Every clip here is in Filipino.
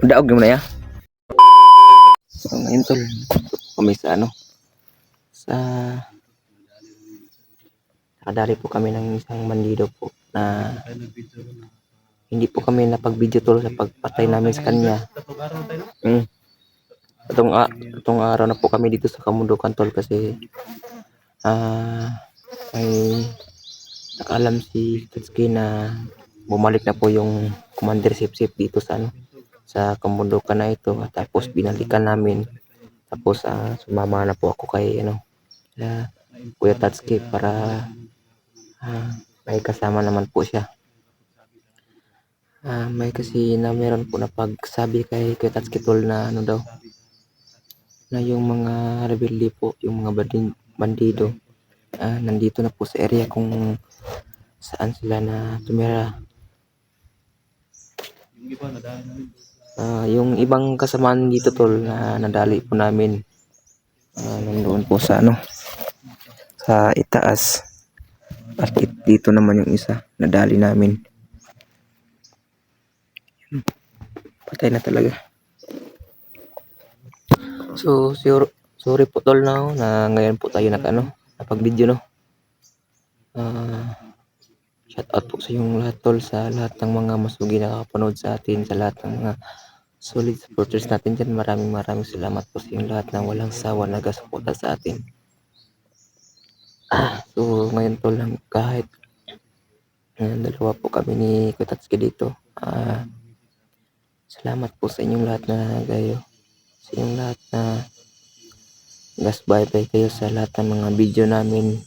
Daog naman na ya. So ngayon tol, kami sa sa nakadali po kami ng isang bandido po na hindi po kami napag-video tol sa pagpatay namin sa kanya. Itong araw na po kami dito sa Kamundukan tol kasi may nakaalam si Tatsuki na bumalik na po yung Commander Sip dito sa Kamundukan na ito. Tapos binalikan namin. Tapos sumama na po ako kay Kuya Tatsuki para may kasama naman po siya. May kasi na meron po na pagsabi kay Kuya Tatsuki tol na daw na yung mga rebelde po, yung mga bandido nandito na po sa area kung saan sila na tumira. Yung ibang kasamaan dito tol na nadali po namin nandoon po sa sa itaas, at dito naman yung isa nadali namin. Patay na talaga. So sorry po tol na ngayon po tayo napag video shout out po sa yung lahat tol, sa lahat ng mga masugi na nakapanood sa atin, sa lahat ng mga solid supporters natin dyan. Maraming salamat po sa yung lahat ng walang sawa nagasuporta sa atin. So ngayon tol, kahit dalawa po kami ni Kutatsuki dito, salamat po sa inyong lahat na gayo, sa inyong lahat na bye kayo sa lahat ng mga video namin.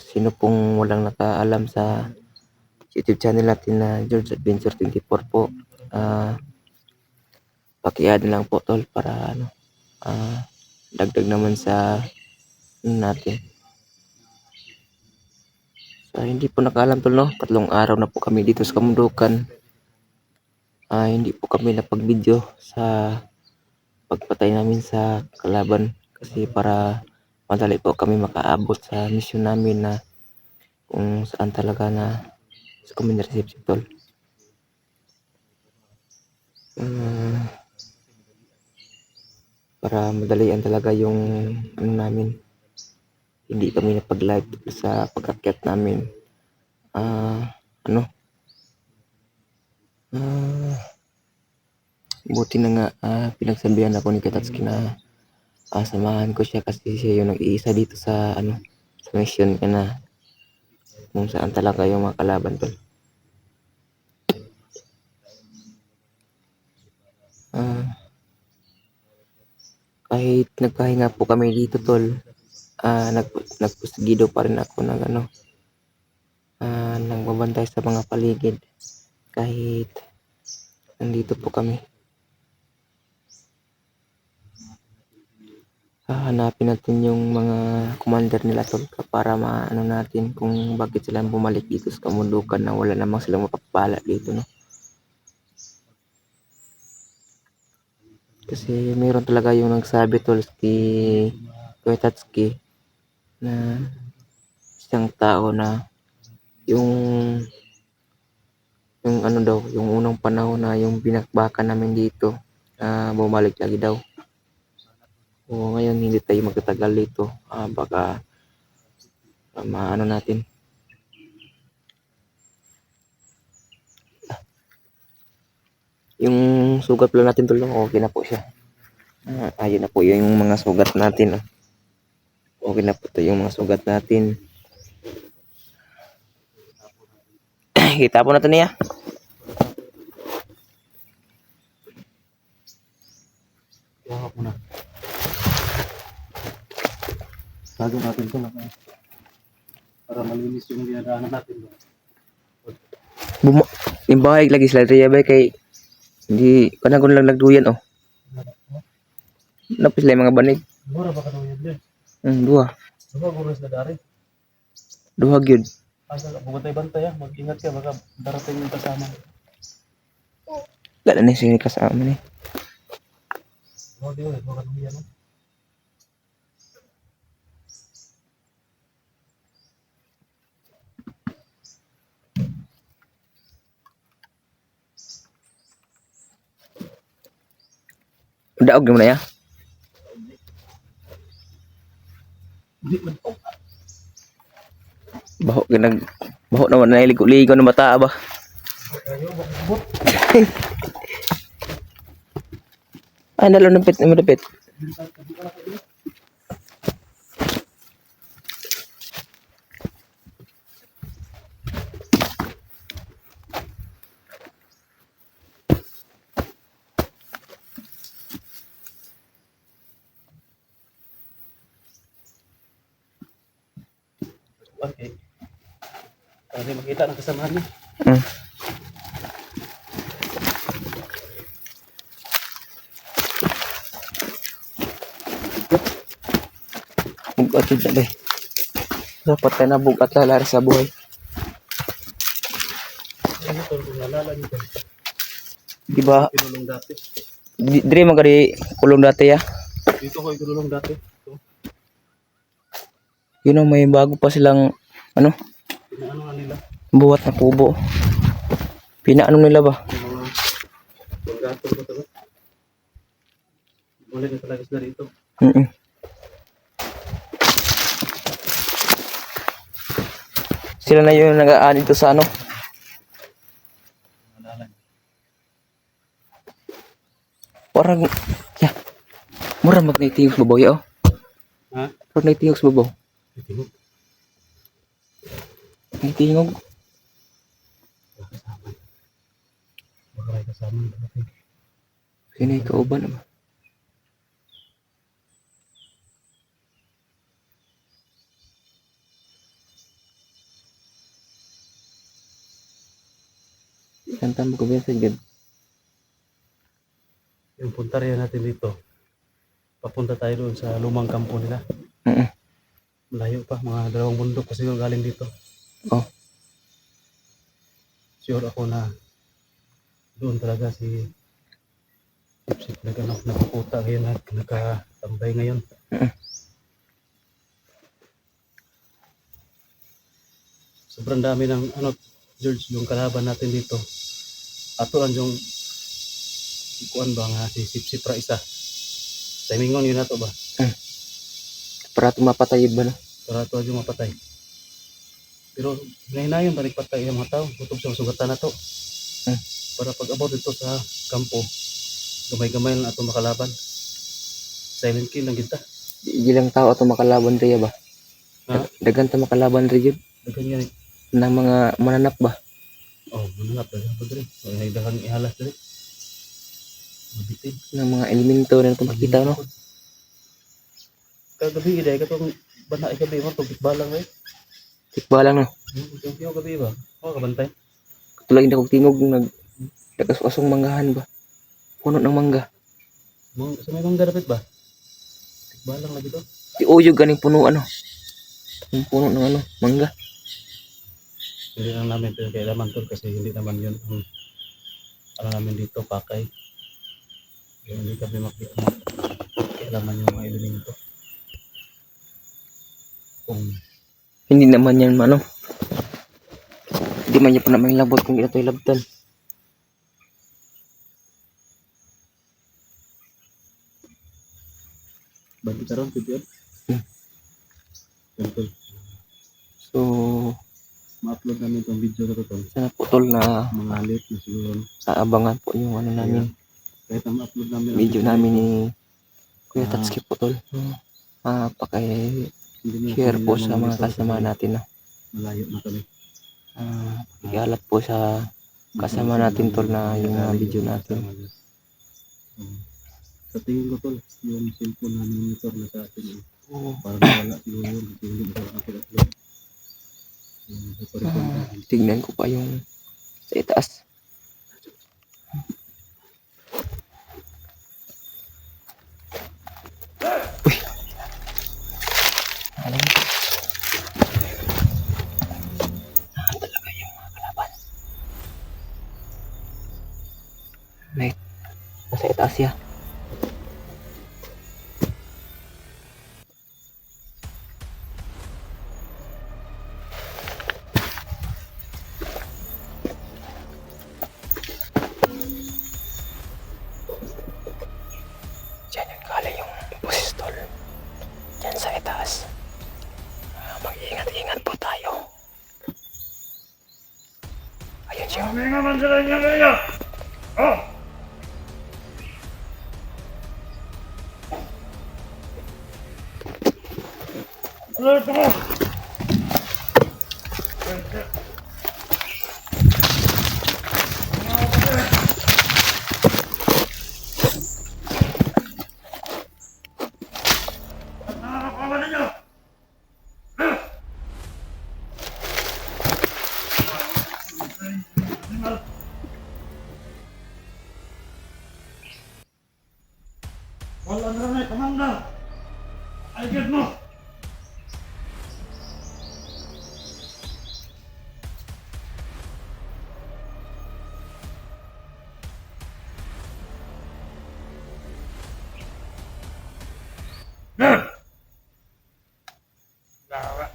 Sino pong walang nakaalam sa YouTube channel natin na George Adventure 24 po, paki-add lang po tol para dagdag naman sa natin. So hindi po nakaalam tol 3 araw na po kami dito sa Kamundukan. Hindi po kami napag-video sa pagpatay namin sa kalaban kasi para madali po kami makaabot sa mission namin na kung saan talaga na sa Commander Sip tol. Para madalian talaga yung namin, hindi kami napag-live sa pag-akyat namin. Buti na nga pinagsabihan ako ni Katatsuki na samahan ko siya kasi siya yung nag-iisa dito sa sa mission ka na kung saan talaga yung mga kalaban tol. Kahit nagpahinga po kami dito tol, nagpusigido pa rin ako ng nagbabantay sa mga paligid kahit nandito po kami. Hahanapin natin yung mga commander nila tol para maano natin kung bakit sila bumalik dito sa Kamundukan na wala namang silang mapapala dito Kasi mayroon talaga yung nagsabi tol si Kuya Tatsuki na isang tao na yung daw, yung unang panahon na yung binakbakan namin dito bumalik lagi daw. Ngayon hindi tayo magtatagal dito, baka maano natin. Yung sugat pala natin tol, okay na po siya. Ayun na po yung mga sugat natin. Okay na po to yung mga sugat natin. Kita po na to niya. Bago natin ito para malinis yung dinadaanan natin. Yung bahay lagi sila riya ba kay hindi kanagon lang nagduyan napis lang mga banig. Mura ba kanuyod din? Dua. Duha guros na dari. Duha gyud. Asa bugantay-bantay mag-ingat ka baka darating yung kasama. Wala na sini kasama ni. Di ulit baka nuyan Daog naman na ya. Di man. Baho naman na ligo-ligo ng bata ba. Ayaw, bakit? Ay, nalo napit. Okay. Kasi makita ng kasamahan niya. Hmm. Bugat yun na dapat ka na bugat lalari sa buhay. Ano ito, kung nalala niyo ito. Di ba? Pinulong dati. Dire magari kulong dati ya. Dito ko pinulong dati. Ito. Yun know, may bago pa silang ano, Pinaano nga nila. buhat na kubo. Pinaano nila ba? Yung mga gato ko talaga. Balik na talaga sila rito. Sila na yung nag-aani dito sa ano. Nalala niyo. Parang, ya. Mura mag-naitingog babaw ya oh. Ha? Parang naitingog sa babaw. Itingog. Naitingog. Kasama. Baka may kasama. Sino yung kauban naman? Kanta mo ko ba sa gad? Yung punta rin natin dito. Papunta tayo doon sa lumang kampo nila. Malayo pa, mga 2 bundok kasi yung galing dito. Oh. Sure ako na doon talaga si Sip nagpupunta ngayon, nakatambay ngayon. Sobrang dami ng George, yung kalaban natin dito. Ato lang yung kuan ba nga si Sip ra isa. Timingon yun nato ba? Para tumapatay ba no? Para ato yung mapatay. Pero hinayon balik patay yung mga tao, kutob sa sugatan na to. Para pag abot dito sa kampo, gamay-gamay lang ato makalaban. Silent kill lang kita. Di lang tao ato makalaban riya ba? Ha? Dagan ta makalaban riya Dagan yan. ng mga mananap ba? Oh, mananap dagan pa diri. Ay dagang ihalas diri. Mabitin. Ng mga elemento na ito makita no? Kagabi iday katong bana gabi mo tubig balang eh. Tikba lang no? Yung gabi ba? Oh, kabantay. Tulad hindi kong tingog nag dagas-asong manggahan ba? Puno ng mangga. Sa may mangga dapat ba? Balang lagi to. Di uyog ganing puno ano? Yung puno ng ano, mangga. Hindi lang namin pinagkailaman to kasi hindi naman yun ang namin dito pakay. Hindi kami makikailaman yung mga elemento. Kung Hindi naman yan ano. Hindi man yan pa naman labot kung ito ay labtan. banti karon video. Ganito. So, Ma-upload namin itong video na to. sana putol na Mga late na siguro. aabangan po yung ano namin. Kahit ang ma-upload namin ang Video namin ni Kuya Ah. Tatsuki Putol. hindi na Paki-share po kami sa mga resort kasama kasi natin. No? Malayo na kami. Igalat po sa kasama natin tol na yung mga video natin. Sa tingin ko tol, yung cellphone namin monitor na sa atin. Oo. Parang wala siguro yun kasi hindi na natin upload. Tignan ko pa yung sa itaas. Uy. Alam mo. Talaga yung mga kalaban. Mate, nasa itaas ya. Kami naman sila niya kaya. Oh! Alerto mo! Nakakawa ninyo! Wala na rin, commander! I get mo! There! Dawa.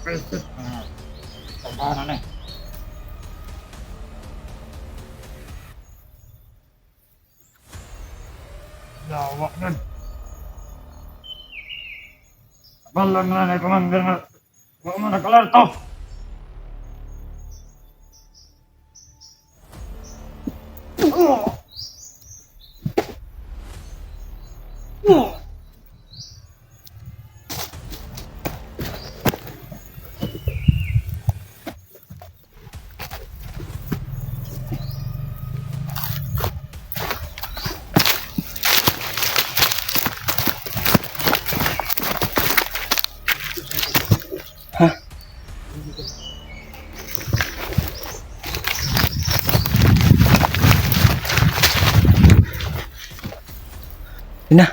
Pwede. Tabanan eh. Dawa nun. Balang na na commander na. Huwag mo nakalarto. Yun na.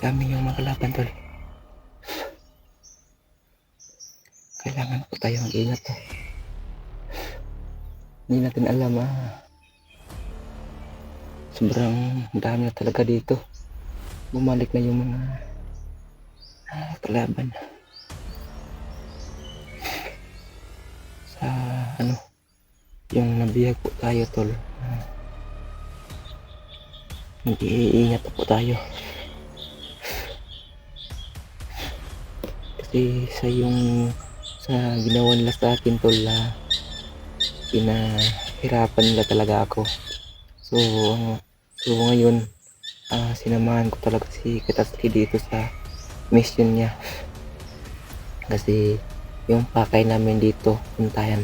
Dami yung makalaban, tol. Kailangan po tayong ingat, to. Hindi natin alam, sobrang dami na talaga dito. Bumalik na yung mga kalaban. Sa yung nabiyag po tayo, tol. Mag-iingat po tayo. Kasi sa ginawa nila sa akin, tol, pinahirapan nila talaga ako. So ngayon, sinamahan ko talaga si Katatsuki dito sa mission niya. Kasi yung pakay namin dito, puntahan.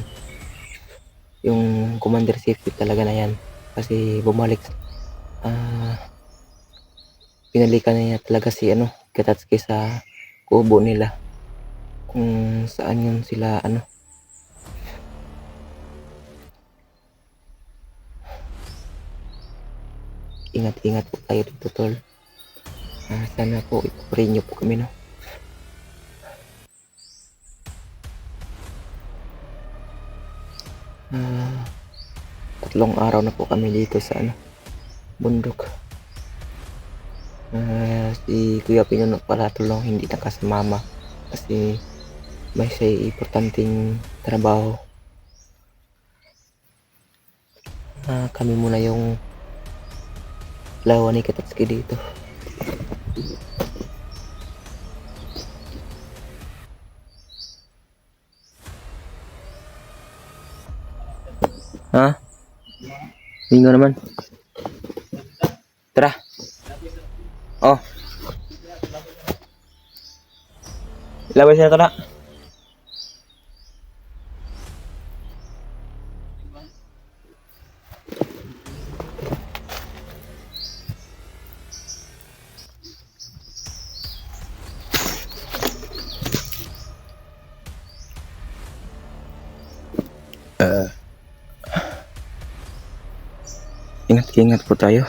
Yung commander safety talaga na yan. Kasi bumalik, pinalikan na niya talaga si Katatsuki sa kubo nila. Kung saan yun sila ingat-ingat po tayo dito, tol. Sana po ipaparin nyo po kami, no. Tatlong araw na po kami dito sa bundok. Si Kuya Pinuno pala, tulong hindi nakasumama kasi may importanteng trabaho. Kami muna yung lawa ni Katatsuki dito. Bingo naman. Tara. Oh. Labas na ito na. Ingat-ingat po tayo.